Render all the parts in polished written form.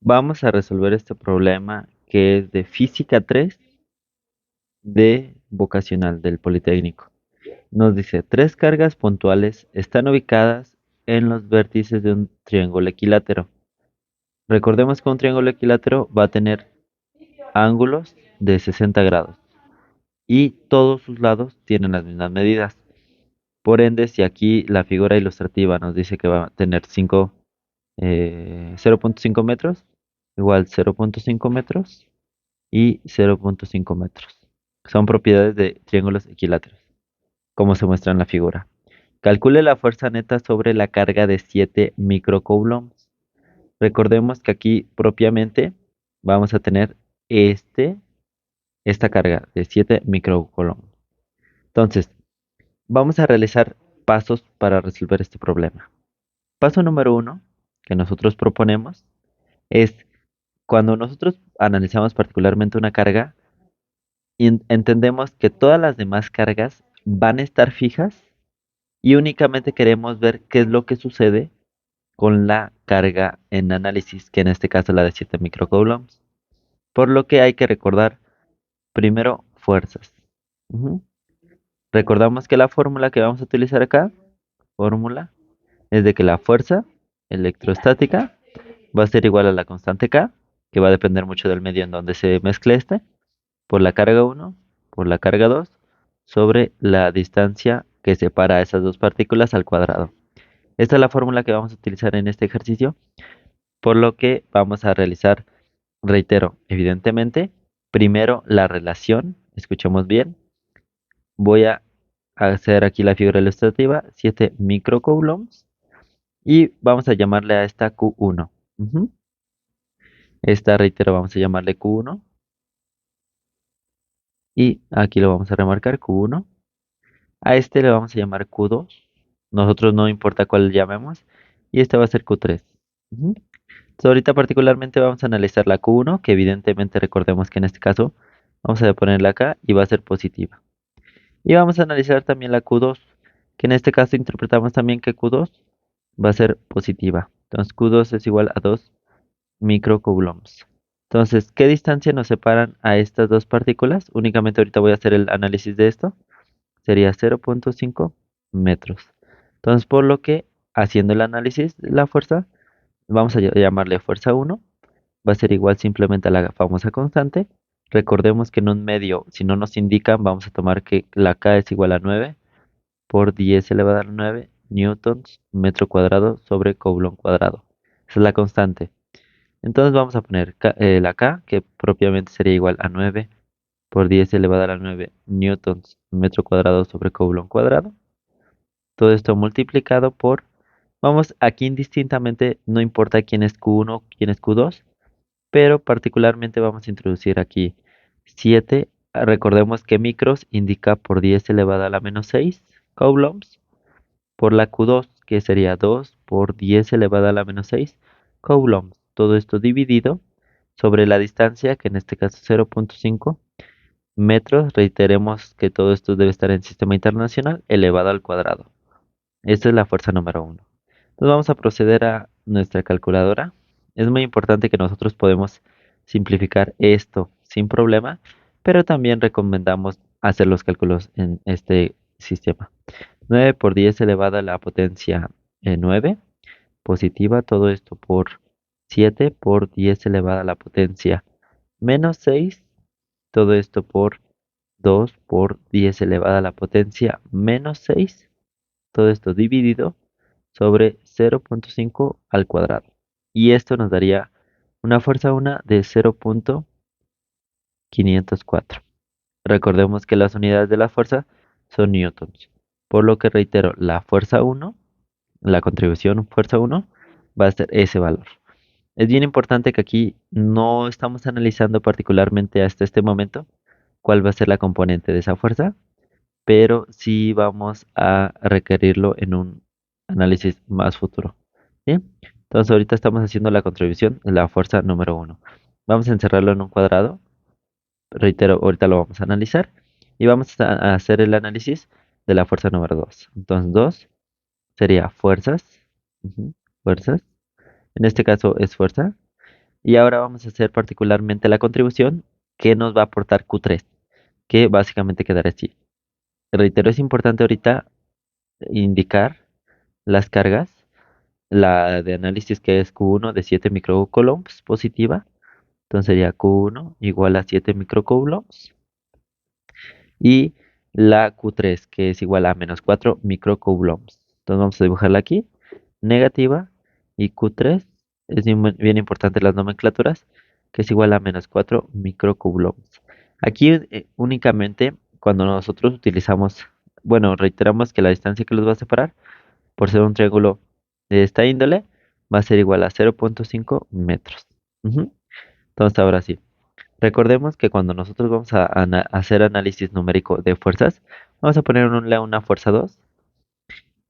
Vamos a resolver este problema que es de Física 3 de vocacional del Politécnico. Nos dice, tres cargas puntuales están ubicadas en los vértices de un triángulo equilátero. Recordemos que un triángulo equilátero va a tener ángulos de 60 grados y todos sus lados tienen las mismas medidas. Por ende, si aquí la figura ilustrativa nos dice que va a tener 0.5 metros, igual 0.5 metros y 0.5 metros. Son propiedades de triángulos equiláteros, como se muestra en la figura. Calcule la fuerza neta sobre la carga de 7 microcoulombs. Recordemos que aquí propiamente vamos a tener esta carga de 7 microcoulombs. Entonces, vamos a realizar pasos para resolver este problema. Paso número 1 que nosotros proponemos es cuando nosotros analizamos particularmente una carga, y entendemos que todas las demás cargas van a estar fijas y únicamente queremos ver qué es lo que sucede con la carga en análisis, que en este caso es la de 7 microcoulombs. Por lo que hay que recordar primero fuerzas. Ujú. Recordamos que la fórmula que vamos a utilizar acá, fórmula, es de que la fuerza electrostática va a ser igual a la constante K, que va a depender mucho del medio en donde se mezcle por la carga 1 por la carga 2 sobre la distancia que separa a esas dos partículas al cuadrado. Esta es la fórmula que vamos a utilizar en este ejercicio, por lo que vamos a realizar, reitero, evidentemente, primero la relación, escuchemos bien, voy a hacer aquí la figura ilustrativa, 7 microcoulombs, y vamos a llamarle a esta Q1. Ujú. Esta, reitero, vamos a llamarle Q1, y aquí lo vamos a remarcar, Q1. A este le vamos a llamar Q2. Nosotros no importa cuál le llamemos. Y este va a ser Q3. Ujú. Entonces, ahorita particularmente vamos a analizar la Q1, que evidentemente recordemos que en este caso vamos a ponerla acá y va a ser positiva. Y vamos a analizar también la Q2, que en este caso interpretamos también que Q2 va a ser positiva. Entonces Q2 es igual a 2 microcoulombs. Entonces, ¿qué distancia nos separan a estas dos partículas? Únicamente ahorita voy a hacer el análisis de esto. Sería 0.5 metros. Entonces, por lo que, haciendo el análisis de la fuerza, vamos a llamarle fuerza 1, va a ser igual simplemente a la famosa constante. Recordemos que en un medio, si no nos indican, vamos a tomar que la K es igual a 9 por 10 elevado a la 9 newtons metro cuadrado sobre coulomb cuadrado. Esa es la constante. Entonces vamos a poner la K, que propiamente sería igual a 9 por 10 elevado a la 9 newtons metro cuadrado sobre coulomb cuadrado. Todo esto multiplicado por, vamos, aquí indistintamente, no importa quién es Q1, quién es Q2, pero particularmente vamos a introducir aquí 7. Recordemos que micros indica por 10 elevado a la menos 6 coulombs, por la Q2, que sería 2 por 10 elevado a la menos 6 coulombs. Todo esto dividido sobre la distancia, que en este caso es 0.5 metros. Reiteremos que todo esto debe estar en sistema internacional elevado al cuadrado. Esta es la fuerza número 1. Entonces vamos a proceder a nuestra calculadora. Es muy importante que nosotros podemos simplificar esto sin problema, pero también recomendamos hacer los cálculos en este sistema. 9 por 10 elevado a la potencia 9, positiva, todo esto por 7 por 10 elevado a la potencia menos 6, todo esto por 2 por 10 elevado a la potencia menos 6, todo esto dividido sobre 0.5 al cuadrado. Y esto nos daría una fuerza 1 de 0.504. Recordemos que las unidades de la fuerza son newtons. Por lo que reitero, la fuerza 1, la contribución fuerza 1, va a ser ese valor. Es bien importante que aquí no estamos analizando particularmente hasta este momento cuál va a ser la componente de esa fuerza, pero sí vamos a requerirlo en un análisis más futuro. ¿Sí? Entonces ahorita estamos haciendo la contribución de la fuerza número 1. Vamos a encerrarlo en un cuadrado. Reitero, ahorita lo vamos a analizar y vamos a hacer el análisis de la fuerza número 2. Entonces 2 sería fuerzas. Fuerzas. En este caso es fuerza. Y ahora vamos a hacer particularmente la contribución que nos va a aportar Q3, que básicamente quedará así. Reitero, es importante ahorita indicar las cargas. La de análisis que es Q1 de 7 microcoulombs positiva. Entonces sería Q1 igual a 7 microcoulombs. Y la Q3 que es igual a menos 4 microcoulombs. Entonces vamos a dibujarla aquí. Negativa. Y Q3 es bien importante las nomenclaturas, que es igual a menos 4 microcoulombs. Aquí únicamente cuando nosotros utilizamos, bueno, reiteramos que la distancia que los va a separar por ser un triángulo de esta índole, va a ser igual a 0.5 metros. Ujú. Entonces, ahora sí, recordemos que cuando nosotros vamos a hacer análisis numérico de fuerzas, vamos a poner una fuerza 2,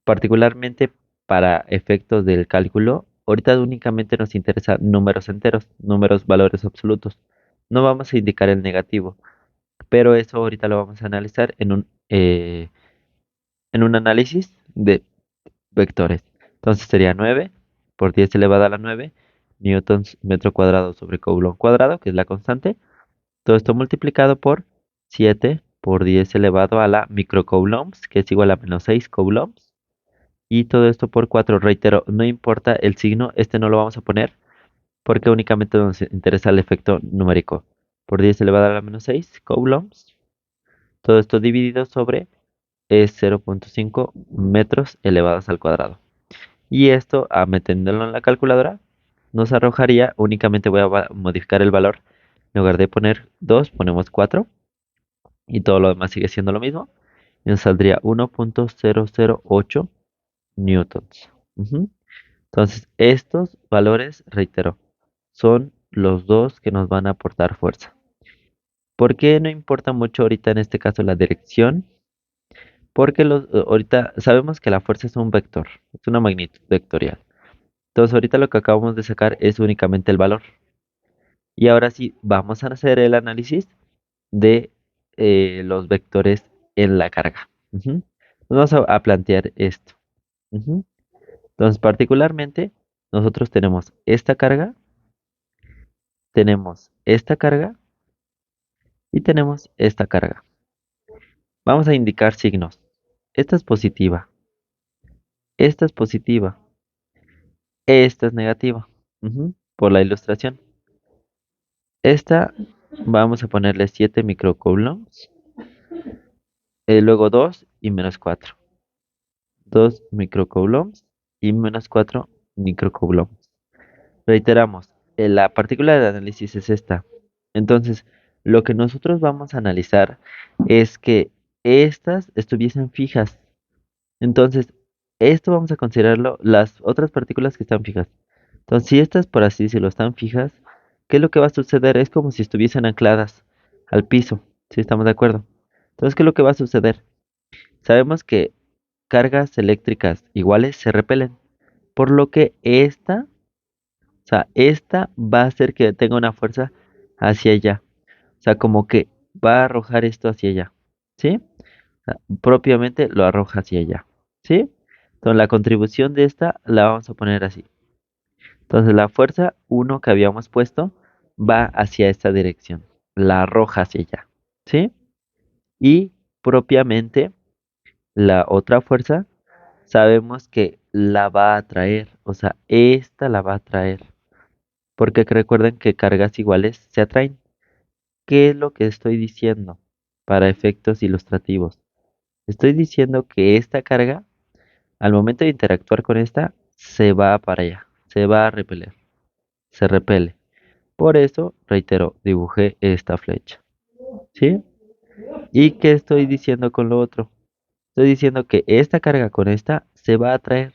particularmente para efectos del cálculo. Ahorita únicamente nos interesan números enteros, números valores absolutos. No vamos a indicar el negativo, pero eso ahorita lo vamos a analizar en un análisis de vectores. Entonces sería 9 por 10 elevado a la 9 newtons metro cuadrado sobre coulomb cuadrado, que es la constante. Todo esto multiplicado por 7 por 10 elevado a la microcoulombs, que es igual a menos 6 coulombs. Y todo esto por 4. Reitero, no importa el signo, este no lo vamos a poner porque únicamente nos interesa el efecto numérico. Por 10 elevado a la menos 6 coulombs. Todo esto dividido sobre es 0.5 metros elevados al cuadrado. Y esto, metiéndolo en la calculadora, nos arrojaría, únicamente voy a modificar el valor. En lugar de poner 2 ponemos 4 y todo lo demás sigue siendo lo mismo. Y nos saldría 1.008 newtons. Ujú. Entonces, estos valores, reitero, son los dos que nos van a aportar fuerza. ¿Por qué no importa mucho ahorita en este caso la dirección? Porque ahorita sabemos que la fuerza es un vector, es una magnitud vectorial. Entonces ahorita lo que acabamos de sacar es únicamente el valor. Y ahora sí, vamos a hacer el análisis de los vectores en la carga. Ujú. Vamos a plantear esto. Ujú. Entonces particularmente nosotros tenemos esta carga y tenemos esta carga. Vamos a indicar signos. Esta es positiva, esta es positiva, esta es negativa. Ujú. Por la ilustración. Esta vamos a ponerle 7 microcoulombs, luego 2 y menos 4. 2 microcoulombs y menos 4 microcoulombs. Reiteramos, la partícula de análisis es esta. Entonces, lo que nosotros vamos a analizar es que estas estuviesen fijas. Entonces, esto vamos a considerarlo las otras partículas que están fijas. Entonces, si estas, por así decirlo, están fijas, ¿qué es lo que va a suceder? Es como si estuviesen ancladas al piso, ¿si estamos de acuerdo? Entonces, ¿qué es lo que va a suceder? Sabemos que cargas eléctricas iguales se repelen, por lo que esta va a hacer que tenga una fuerza hacia allá. O sea, como que va a arrojar esto hacia allá, ¿sí? O sea, propiamente lo arroja hacia allá, ¿sí? Entonces la contribución de esta la vamos a poner así. Entonces la fuerza 1 que habíamos puesto va hacia esta dirección, la arroja hacia allá, ¿sí? Y propiamente la otra fuerza sabemos que la va a atraer, o sea, esta la va a atraer, porque recuerden que cargas iguales se atraen. ¿Qué es lo que estoy diciendo para efectos ilustrativos? Estoy diciendo que esta carga, al momento de interactuar con esta, se va para allá, se va a repeler, se repele. Por eso, reitero, dibujé esta flecha, ¿sí? ¿Y qué estoy diciendo con lo otro? Estoy diciendo que esta carga con esta se va a atraer,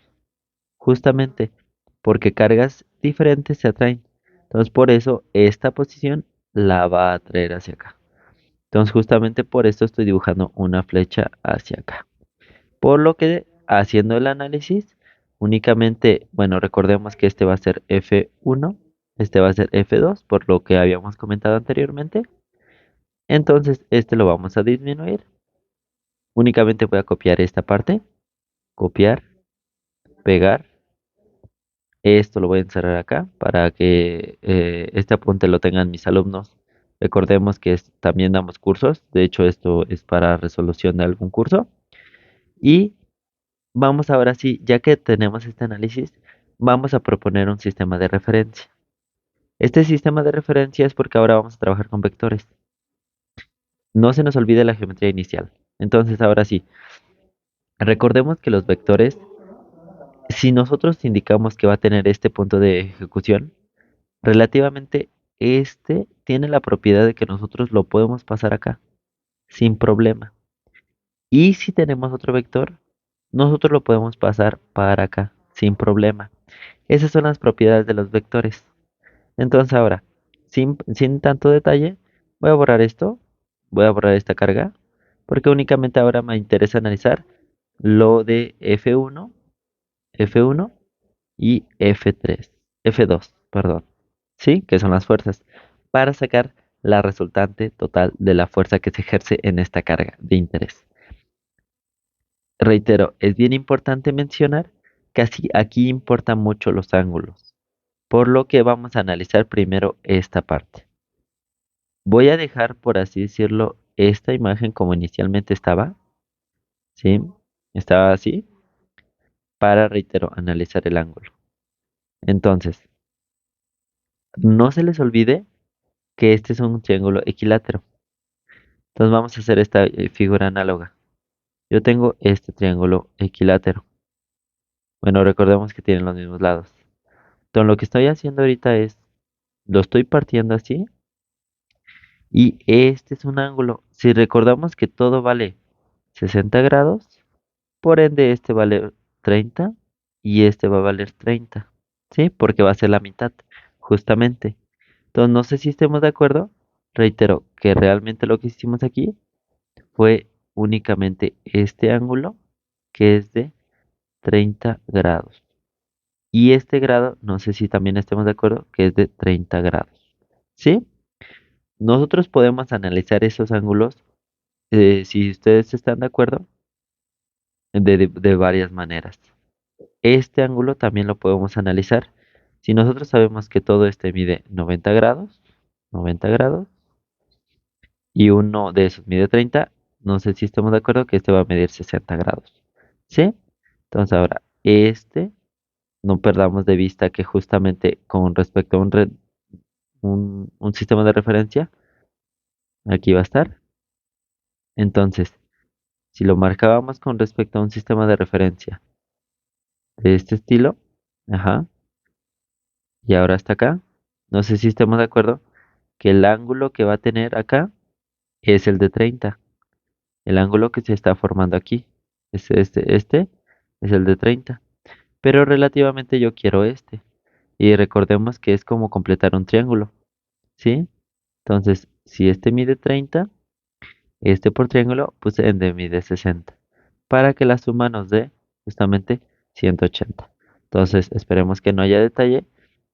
justamente porque cargas diferentes se atraen. Entonces, por eso esta posición la va a atraer hacia acá. Entonces, justamente por esto estoy dibujando una flecha hacia acá. Por lo que, haciendo el análisis, únicamente, bueno, recordemos que este va a ser F1, este va a ser F2, por lo que habíamos comentado anteriormente. Entonces, este lo vamos a disminuir. Únicamente voy a copiar esta parte, copiar, pegar, Esto lo voy a encerrar acá para que este apunte lo tengan mis alumnos. Recordemos que también damos cursos. De hecho, esto es para resolución de algún curso. Y vamos ahora sí, ya que tenemos este análisis, vamos a proponer un sistema de referencia. Este sistema de referencia es porque ahora vamos a trabajar con vectores. No se nos olvide la geometría inicial. Entonces, ahora sí, recordemos que los vectores, si nosotros indicamos que va a tener este punto de ejecución, relativamente este tiene la propiedad de que nosotros lo podemos pasar acá sin problema. Y si tenemos otro vector, nosotros lo podemos pasar para acá sin problema. Esas son las propiedades de los vectores. Entonces ahora, sin tanto detalle, voy a borrar esto, voy a borrar esta carga, porque únicamente ahora me interesa analizar lo de F1 y F2, perdón, ¿sí? Que son las fuerzas, para sacar la resultante total de la fuerza que se ejerce en esta carga de interés. Reitero, es bien importante mencionar que aquí importan mucho los ángulos, por lo que vamos a analizar primero esta parte. Voy a dejar, por así decirlo, esta imagen como inicialmente estaba, ¿sí? Estaba así, para, reitero, analizar el ángulo. Entonces, no se les olvide que este es un triángulo equilátero. Entonces vamos a hacer esta figura análoga. Yo tengo este triángulo equilátero. Bueno, recordemos que tienen los mismos lados. Entonces lo que estoy haciendo ahorita es, lo estoy partiendo así y este es un ángulo. Si recordamos que todo vale 60 grados, por ende este vale 30 y este va a valer 30, ¿sí? Porque va a ser la mitad, justamente. Entonces no sé si estemos de acuerdo. Reitero que realmente lo que hicimos aquí fue únicamente este ángulo que es de 30 grados. Y este grado, no sé si también estemos de acuerdo, que es de 30 grados. ¿Sí? Nosotros podemos analizar esos ángulos, si ustedes están de acuerdo, de varias maneras. Este ángulo también lo podemos analizar. Si nosotros sabemos que todo este mide 90 grados, y uno de esos mide 30, no sé si estamos de acuerdo que este va a medir 60 grados. ¿Sí? Entonces ahora, no perdamos de vista que justamente con respecto a un sistema de referencia, aquí va a estar. Entonces, si lo marcábamos con respecto a un sistema de referencia de este estilo, ajá, y ahora está acá, no sé si estamos de acuerdo que el ángulo que va a tener acá es el de 30. El ángulo que se está formando aquí es este es el de 30. Pero relativamente yo quiero este. Y recordemos que es como completar un triángulo, ¿sí? Entonces, si este mide 30, este por triángulo, pues en de mide 60. Para que la suma nos dé justamente 180. Entonces, esperemos que no haya detalle,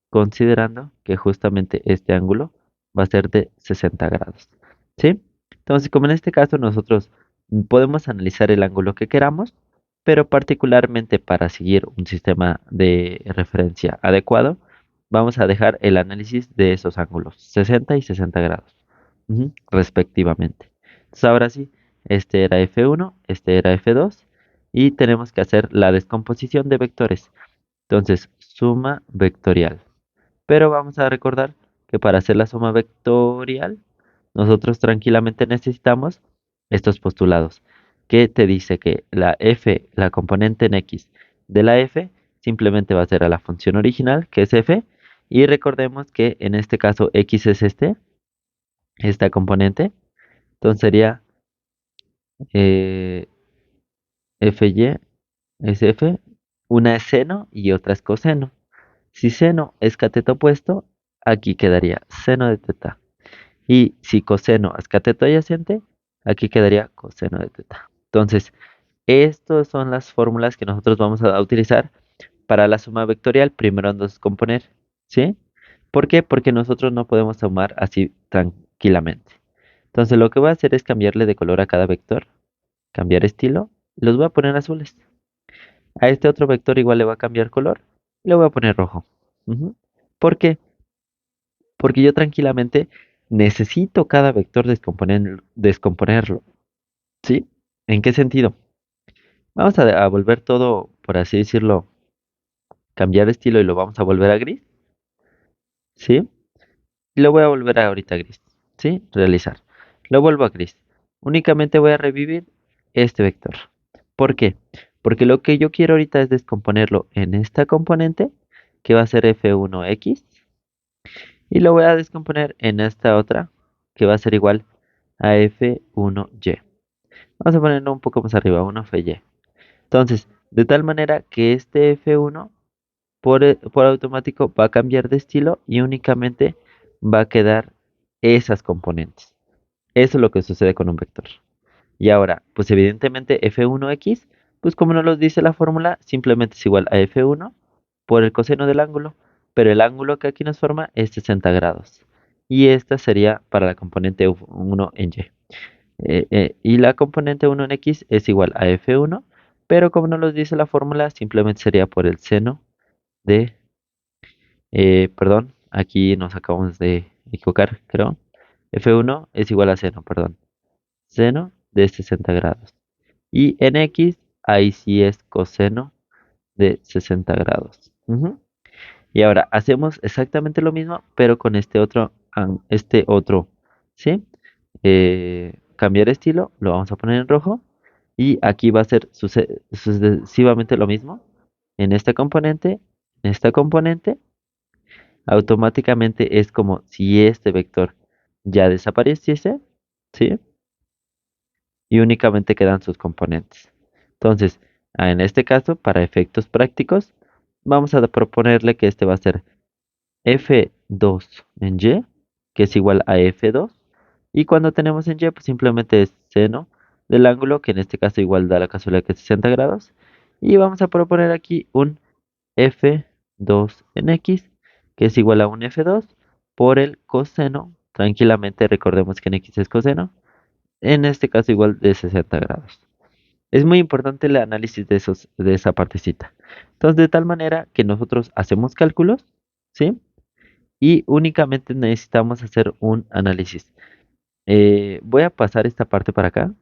considerando que justamente este ángulo va a ser de 60 grados, ¿sí? Entonces, como en este caso nosotros podemos analizar el ángulo que queramos, pero particularmente para seguir un sistema de referencia adecuado, vamos a dejar el análisis de esos ángulos, 60 y 60 grados, respectivamente. Entonces, ahora sí, este era F1, este era F2, y tenemos que hacer la descomposición de vectores. Entonces, suma vectorial. Pero vamos a recordar que para hacer la suma vectorial, nosotros tranquilamente necesitamos estos postulados, que te dice que la f, la componente en x de la f, simplemente va a ser a la función original, que es f, y recordemos que en este caso x es esta componente, entonces sería eh, fy es f, una es seno y otra es coseno. Si seno es cateto opuesto, aquí quedaría seno de teta. Y si coseno es cateto adyacente, aquí quedaría coseno de teta. Entonces, estas son las fórmulas que nosotros vamos a utilizar para la suma vectorial. Primero vamos a descomponer, ¿sí? ¿Por qué? Porque nosotros no podemos sumar así tranquilamente. Entonces, lo que voy a hacer es cambiarle de color a cada vector, cambiar estilo, y los voy a poner azules. A este otro vector igual le va a cambiar color Le voy a poner rojo. Ujú. ¿Por qué? Porque yo tranquilamente necesito cada vector descomponerlo. ¿Sí? ¿En qué sentido? Vamos a volver todo, por así decirlo, cambiar de estilo y lo vamos a volver a gris. ¿Sí? Y lo voy a volver a ahorita gris. ¿Sí? Realizar. Lo vuelvo a gris. Únicamente voy a revivir este vector. ¿Por qué? Porque lo que yo quiero ahorita es descomponerlo en esta componente, que va a ser F1X, y lo voy a descomponer en esta otra, que va a ser igual a F1Y. Vamos a ponerlo un poco más arriba, 1FY. Entonces, de tal manera que este F1 por automático va a cambiar de estilo y únicamente va a quedar esas componentes. Eso es lo que sucede con un vector. Y ahora, pues evidentemente F1X, pues como nos lo dice la fórmula, simplemente es igual a F1 por el coseno del ángulo, pero el ángulo que aquí nos forma es 60 grados. Y esta sería para la componente 1 en Y. Y la componente 1 en X es igual a F1, pero como nos lo dice la fórmula, simplemente sería por el seno de, perdón, aquí nos acabamos de equivocar, creo. F1 es igual a seno, perdón, seno de 60 grados. Y en X, ahí sí es coseno de 60 grados. Ujú. Y ahora hacemos exactamente lo mismo, pero con este otro, ¿sí? Cambiar estilo, lo vamos a poner en rojo. Y aquí va a ser sucesivamente lo mismo. En esta componente, automáticamente es como si este vector ya desapareciese, ¿sí? Y únicamente quedan sus componentes. Entonces, en este caso, para efectos prácticos, vamos a proponerle que este va a ser F2 en Y, que es igual a F2. Y cuando tenemos en Y, pues simplemente es seno del ángulo, que en este caso igual da la casualidad que es 60 grados. Y vamos a proponer aquí un F2 en X, que es igual a un F2 por el coseno. Tranquilamente recordemos que en X es coseno. En este caso igual de 60 grados. Es muy importante el análisis de esa partecita. Entonces, de tal manera que nosotros hacemos cálculos, ¿sí? Y únicamente necesitamos hacer un análisis. Voy a pasar esta parte para acá.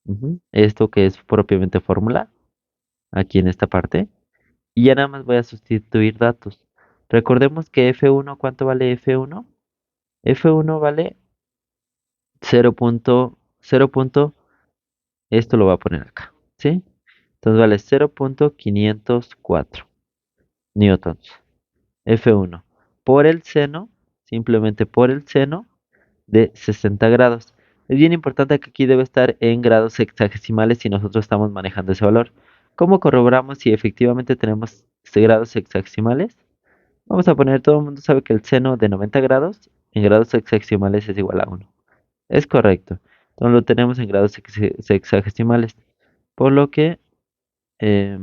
Ujú. Esto que es propiamente fórmula, aquí en esta parte. Y ya nada más voy a sustituir datos. Recordemos que F1, ¿cuánto vale F1? F1 vale 0.0. Esto lo voy a poner acá, ¿sí? Entonces vale 0.504 newtons. F1 por el seno, simplemente por el seno de 60 grados. Es bien importante que aquí debe estar en grados sexagesimales si nosotros estamos manejando ese valor. ¿Cómo corroboramos si efectivamente tenemos grados sexagesimales? Vamos a poner, todo el mundo sabe que el seno de 90 grados en grados sexagesimales es igual a 1. Es correcto. Entonces lo tenemos en grados sexagesimales. Por lo que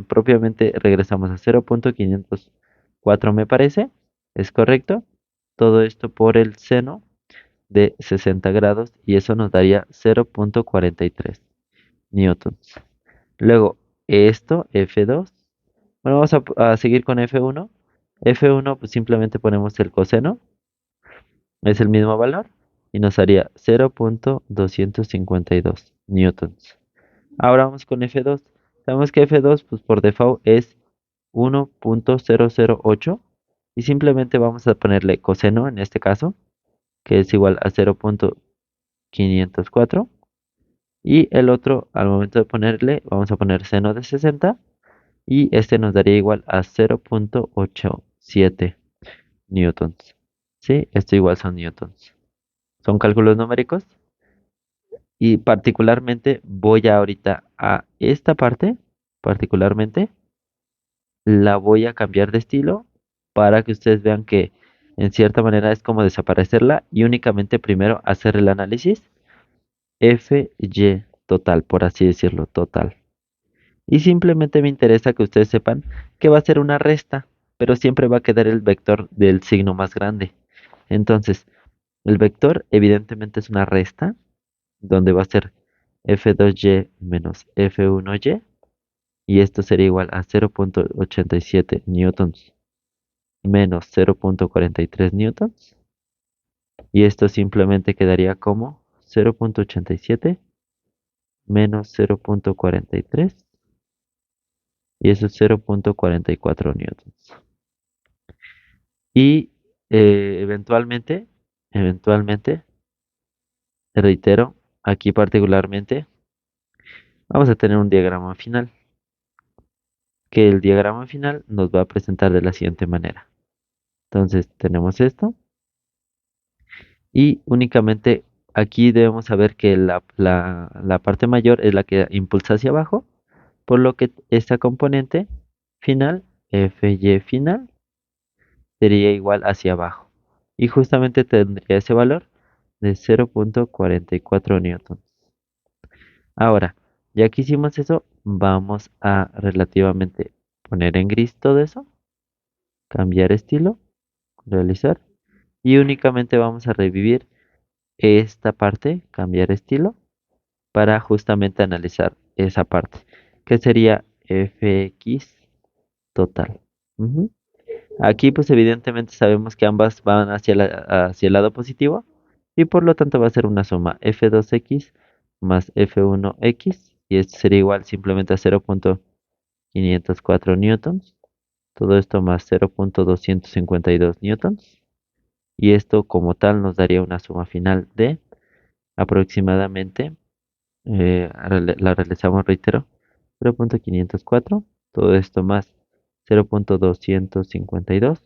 propiamente regresamos a 0.504 me parece. Es correcto. Todo esto por el seno de 60 grados y eso nos daría 0.43 newtons. Luego, esto, F2. Bueno, vamos a seguir con F1. F1, pues simplemente ponemos el coseno, es el mismo valor, y nos haría 0.252 newtons. Ahora vamos con F2. Sabemos que F2, pues por default es 1.008 y simplemente vamos a ponerle coseno en este caso, que es igual a 0.504. Y el otro, al momento de ponerle, vamos a poner seno de 60 y este nos daría igual a 0.87 newtons. ¿Sí? Esto igual son newtons. Son cálculos numéricos y particularmente voy ahorita a esta parte, particularmente, la voy a cambiar de estilo para que ustedes vean que en cierta manera es como desaparecerla y únicamente primero hacer el análisis FY total, por así decirlo, total. Y simplemente me interesa que ustedes sepan que va a ser una resta, pero siempre va a quedar el vector del signo más grande. Entonces, el vector evidentemente es una resta, donde va a ser F2Y menos F1Y, y esto sería igual a 0.87 newtons. menos 0.43 newtons. Y esto simplemente quedaría como 0.87 menos 0.43. Y eso es 0.44 newtons. Y eventualmente, reitero, aquí particularmente, vamos a tener un diagrama final, que el diagrama final nos va a presentar de la siguiente manera. Entonces tenemos esto y únicamente aquí debemos saber que la parte mayor es la que impulsa hacia abajo, por lo que esta componente final, Fy final, sería igual hacia abajo. Y justamente tendría ese valor de 0.44 newtons. Ahora, ya que hicimos eso, vamos a relativamente poner en gris todo eso, cambiar estilo, realizar, y únicamente vamos a revivir esta parte, cambiar estilo, para justamente analizar esa parte, que sería fx total. Ujú. Aquí pues evidentemente sabemos que ambas van hacia el lado positivo y por lo tanto va a ser una suma f2x más f1x y esto sería igual simplemente a 0.504 newtons. Todo esto más 0.252 newtons y esto como tal nos daría una suma final de aproximadamente, la realizamos, reitero, 0.504, todo esto más 0.252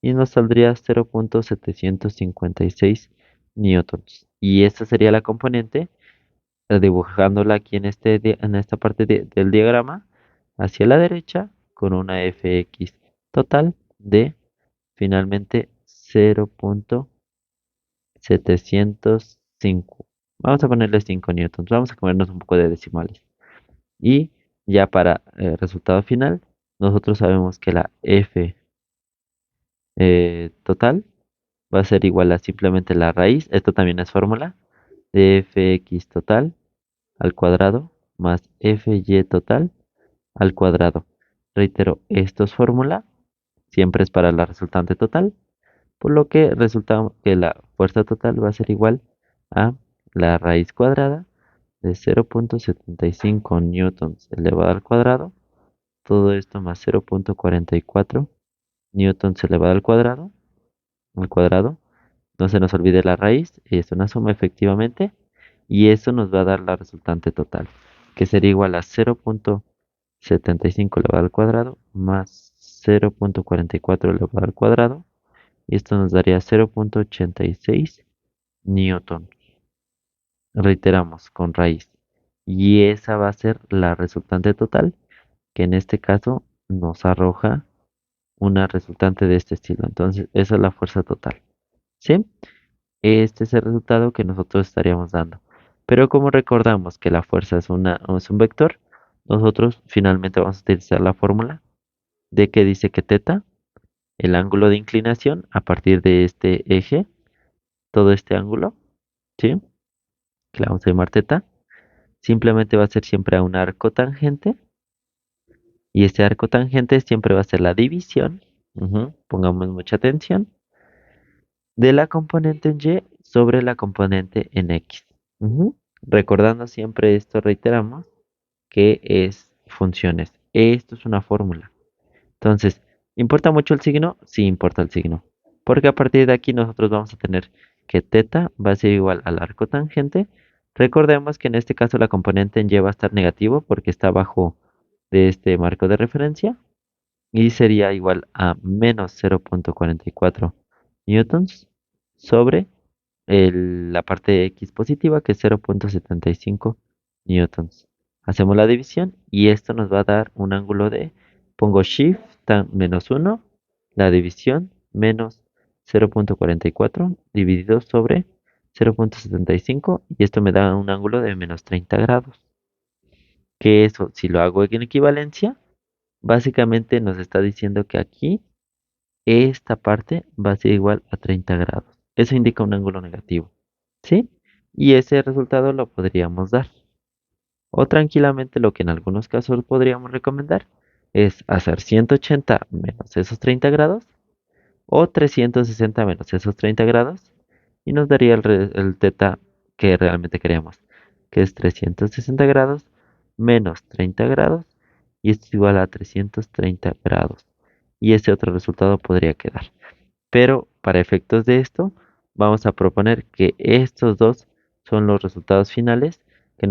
y nos saldría 0.756 newtons. Y esta sería la componente, dibujándola aquí en esta parte del diagrama, hacia la derecha, con una Fx total de finalmente 0.705. Vamos a ponerle 5 newtons. Vamos a comernos un poco de decimales. Y ya para el resultado final, nosotros sabemos que la F total va a ser igual a simplemente la raíz, esto también es fórmula, de fx total al cuadrado más fy total al cuadrado. Reitero, esto es fórmula, siempre es para la resultante total, por lo que resulta que la fuerza total va a ser igual a la raíz cuadrada de 0.75 newtons elevado al cuadrado, todo esto más 0.44 newtons elevado al cuadrado. No se nos olvide la raíz, es una suma efectivamente, y eso nos va a dar la resultante total, que sería igual a 0.75 elevado al cuadrado más 0.44 elevado al cuadrado, y esto nos daría 0.86 newton. Reiteramos, con raíz. Y esa va a ser la resultante total, que en este caso nos arroja una resultante de este estilo. Entonces, esa es la fuerza total. ¿Sí? Este es el resultado que nosotros estaríamos dando. Pero como recordamos que la fuerza es un vector, nosotros finalmente vamos a utilizar la fórmula de que dice que teta, el ángulo de inclinación a partir de este eje, todo este ángulo, ¿sí? Que le vamos a llamar teta, simplemente va a ser siempre a un arco tangente y este arco tangente siempre va a ser la división, pongamos mucha atención, de la componente en Y sobre la componente en X. Recordando siempre esto, reiteramos que es funciones. Esto es una fórmula. Entonces, ¿importa mucho el signo? Sí, importa el signo. Porque a partir de aquí nosotros vamos a tener que teta va a ser igual al arco tangente. Recordemos que en este caso la componente en Y va a estar negativo porque está abajo de este marco de referencia. Y sería igual a menos 0.44 newtons sobre la parte X positiva, que es 0.75 newtons. Hacemos la división y esto nos va a dar un ángulo de, pongo shift menos 1, la división menos 0.44 dividido sobre 0.75 y esto me da un ángulo de menos 30 grados. Que eso, si lo hago en equivalencia, básicamente nos está diciendo que aquí esta parte va a ser igual a 30 grados. Eso indica un ángulo negativo, ¿sí? Y ese resultado lo podríamos dar. O tranquilamente lo que en algunos casos podríamos recomendar es hacer 180 menos esos 30 grados o 360 menos esos 30 grados y nos daría el teta que realmente queremos, que es 360 grados menos 30 grados y esto es igual a 330 grados. Y ese otro resultado podría quedar. Pero para efectos de esto, vamos a proponer que estos dos son los resultados finales que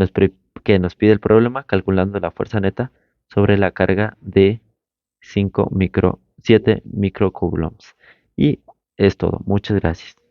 nos pide el problema calculando la fuerza neta sobre la carga de 7 microcoulombs. Y es todo. Muchas gracias.